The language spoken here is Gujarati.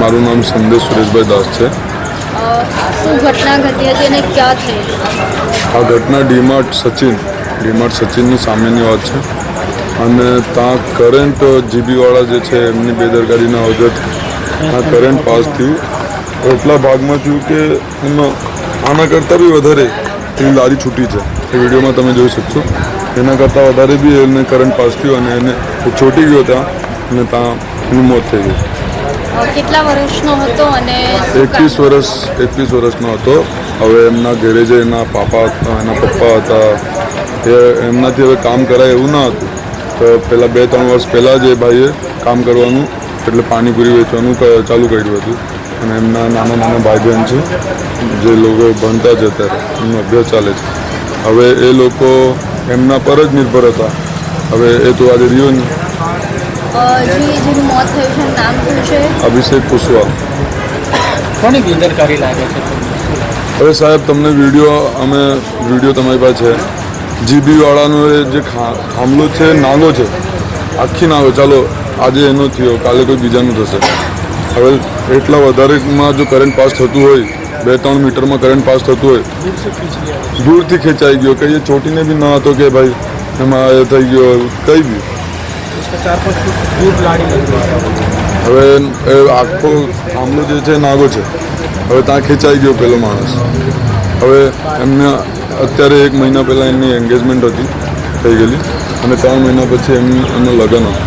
મારું નામ સંદેશ સુરેશભાઈ દાસ છે. શું ઘટના ઘટી હતી અને ક્યાં થઈ? આ ઘટના ડીમાર્ટ સચિનની સામેની વાત છે અને ત્યાં કરંટ જીબીવાળા જે છે એમની બેદરકારીના વજહથી આ કરંટ પાસ થયું. એટલા ભાગમાં થયું કે એમાં આના કરતાં બી વધારે એની લારી છૂટી છે. એ વિડીયોમાં તમે જોઈ શકશો. એના કરતાં વધારે બી એને કરંટ પાસ થયું અને એને છોટી ગયો ત્યાં અને ત્યાં એનું મોત થઈ ગયું. કેટલા વર્ષનો હતો અને 21 વર્ષનો હતો. હવે એમના ઘરે જે એના પપ્પા હતા એમનાથી હવે કામ કરાય એવું ના હતું. તો પહેલાં 2-3 વર્ષ પહેલાં જ એ ભાઈએ કામ કરવાનું એટલે પાણીપુરી વેચવાનું ચાલુ કર્યું હતું. અને એમના નાના ભાઈ બહેન છે જે લોકો ભણતા જ અત્યારે એમનો અભ્યાસ ચાલે છે. હવે એ લોકો એમના પર જ નિર્ભર હતા. હવે એ તો આજે રહ્યો નહીં. જેનું મોત થયું છે નામ શું છે? અભિષેક કુશવાહ. કોની બેદરકારી લાગે છે? હવે સાહેબ તમને વિડીયો તમારી પાસે છે. જીબીવાળાનો એ જે થાંભલો છે નાનો છે, આખી નાનો. ચાલો આજે એનો થયો, કાલે કોઈ બીજાનું થશે. હવે એટલા વધારેમાં જો કરંટ પાસ થતું હોય, 2-3 મીટરમાં કરંટ પાસ થતું હોય, દૂરથી ખેંચાઈ ગયો. કંઈ ચોટીને બી ન હતો કે ભાઈ એમાં એ થઈ ગયો કંઈ બી. હવે એ આખો થાંભલો જે છે નાગો છે. હવે ત્યાં ખેંચાઈ ગયો પેલો માણસ. હવે એમને અત્યારે 1 મહિના પહેલાં એમની એન્ગેજમેન્ટ હતી થઈ ગયેલી અને 3 મહિના પછી એમનું લગ્ન હતું.